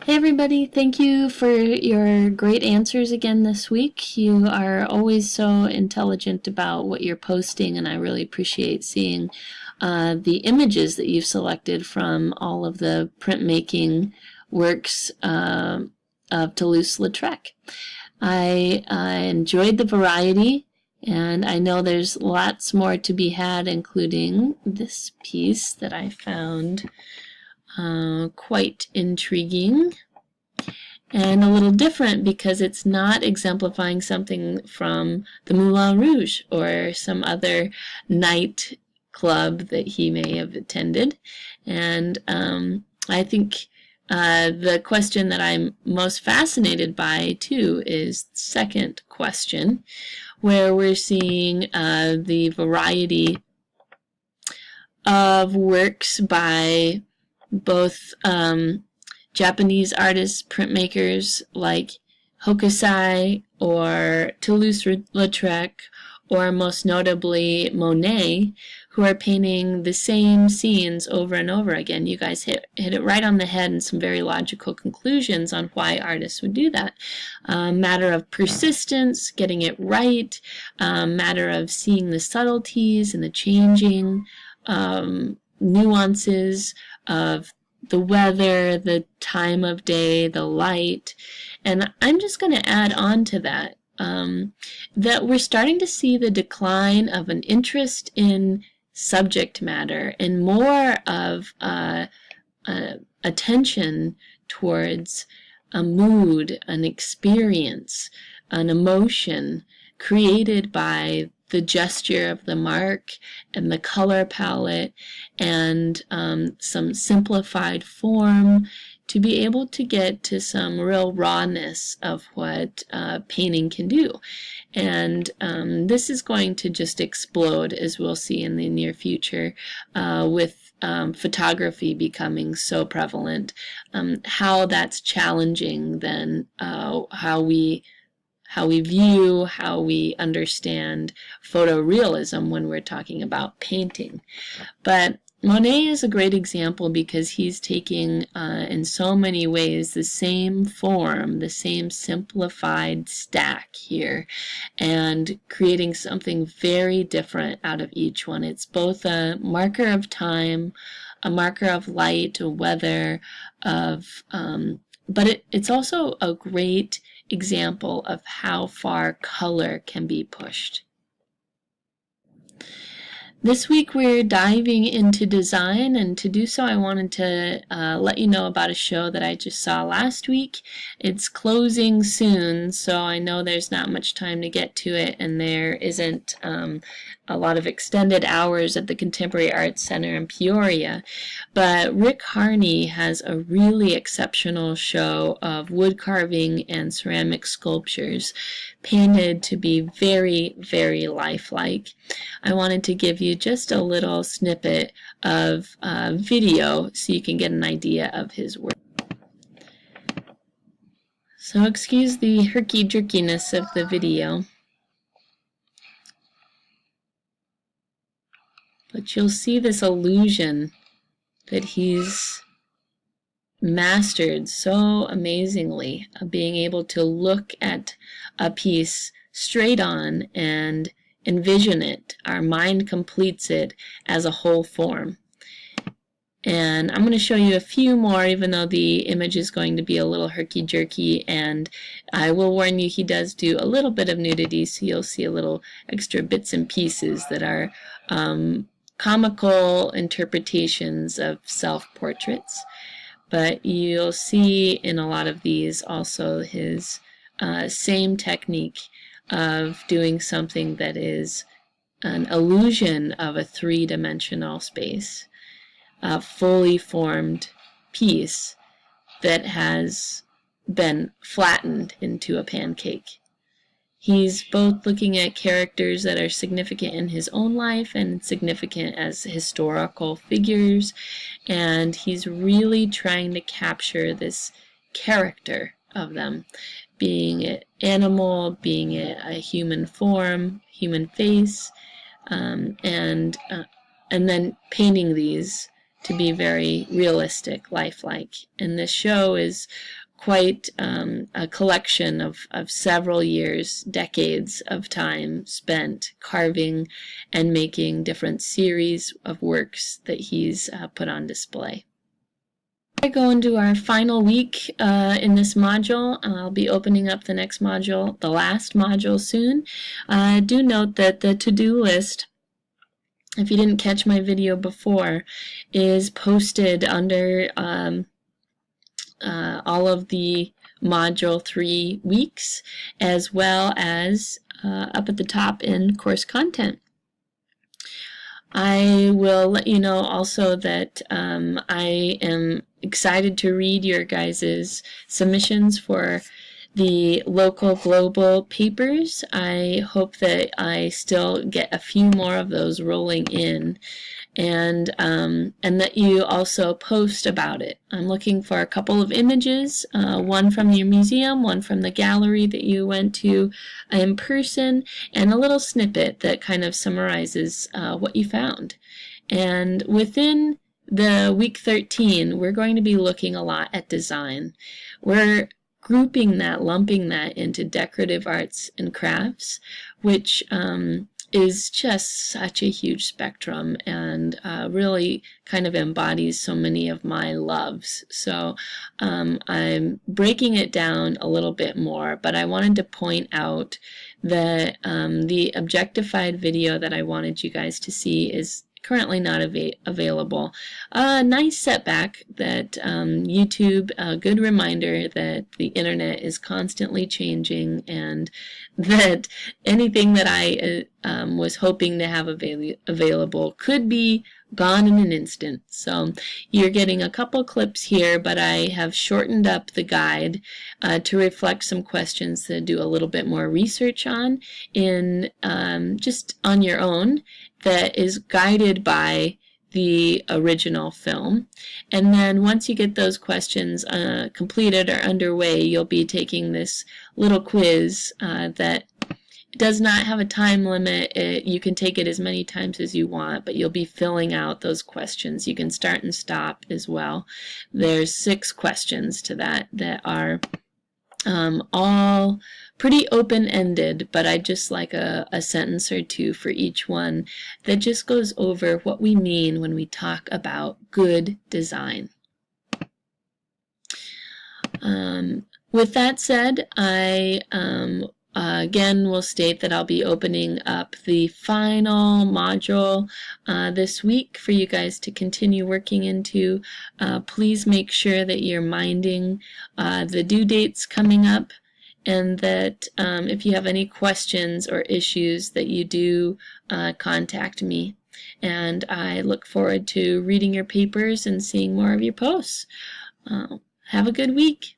Hey everybody, thank you for your great answers again this week. You are always so intelligent about what you're posting, and I really appreciate seeing the images that you've selected from all of the printmaking works of Toulouse-Lautrec. I enjoyed the variety, and I know there's lots more to be had, including this piece that I found quite intriguing and a little different because it's not exemplifying something from the Moulin Rouge or some other night club that he may have attended. And I think the question that I'm most fascinated by, too, is the second question, where we're seeing the variety of works by both Japanese artists, printmakers like Hokusai or Toulouse-Lautrec, or most notably Monet, who are painting the same scenes over and over again. You guys hit it right on the head in some very logical conclusions on why artists would do that. Matter of persistence, getting it right, matter of seeing the subtleties and the changing nuances of the weather, the time of day, the light. And I'm just going to add on to that, that we're starting to see the decline of an interest in subject matter and more of attention towards a mood, an experience, an emotion created by the gesture of the mark and the color palette and some simplified form to be able to get to some real rawness of what painting can do. And this is going to just explode, as we'll see in the near future, with photography becoming so prevalent. How that's challenging then how we view, how we understand photorealism when we're talking about painting. But Monet is a great example because he's taking, in so many ways, the same form, the same simplified stack here, and creating something very different out of each one. It's both a marker of time, a marker of light, of weather, but it's also a great example of how far color can be pushed. This week we're diving into design, and to do so I wanted to let you know about a show that I just saw last week. It's closing soon, so I know there's not much time to get to it, and there isn't a lot of extended hours at the Contemporary Arts Center in Peoria. But Rick Harney has a really exceptional show of wood carving and ceramic sculptures painted to be very, very lifelike. I wanted to give you just a little snippet of video so you can get an idea of his work. So excuse the herky-jerkiness of the video, but you'll see this illusion that he's mastered so amazingly, of being able to look at a piece straight on and envision it. Our mind completes it as a whole form. And I'm going to show you a few more, even though the image is going to be a little herky-jerky, and I will warn you he does do a little bit of nudity, so you'll see a little extra bits and pieces that are comical interpretations of self-portraits. But you'll see in a lot of these also his same technique of doing something that is an illusion of a three-dimensional space, a fully formed piece that has been flattened into a pancake. He's both looking at characters that are significant in his own life and significant as historical figures, and he's really trying to capture this character of them, being it animal, being it a human form, human face, and then painting these to be very realistic, lifelike. And this show is quite a collection of several years, decades of time spent carving and making different series of works that he's put on display. I go into our final week in this module. I'll be opening up the next module, the last module soon. Do note that the to-do list, if you didn't catch my video before, is posted under all of the Module 3 weeks, as well as up at the top in course content. I will let you know also that I am excited to read your guys' submissions for the local global papers. I hope that I still get a few more of those rolling in, and that you also post about it. I'm looking for a couple of images, one from your museum, one from the gallery that you went to in person, and a little snippet that kind of summarizes what you found. And within the week 13, we're going to be looking a lot at design. We're grouping that, lumping that into decorative arts and crafts, which is just such a huge spectrum and really kind of embodies so many of my loves. So I'm breaking it down a little bit more, but I wanted to point out that the objectified video that I wanted you guys to see is currently not available. A nice setback that YouTube, a good reminder that the internet is constantly changing, and that anything that I was hoping to have available could be gone in an instant. So you're getting a couple clips here, but I have shortened up the guide to reflect some questions to do a little bit more research on in just on your own, that is guided by the original film. And then once you get those questions completed or underway, you'll be taking this little quiz that does not have a time limit. You can take it as many times as you want, but you'll be filling out those questions. You can start and stop as well. There's 6 questions to that are all pretty open-ended, but I just like a sentence or two for each one that just goes over what we mean when we talk about good design. With that said, I again will state that I'll be opening up the final module this week for you guys to continue working into. Please make sure that you're minding the due dates coming up, and that if you have any questions or issues that you do contact me. And I look forward to reading your papers and seeing more of your posts. Have a good week.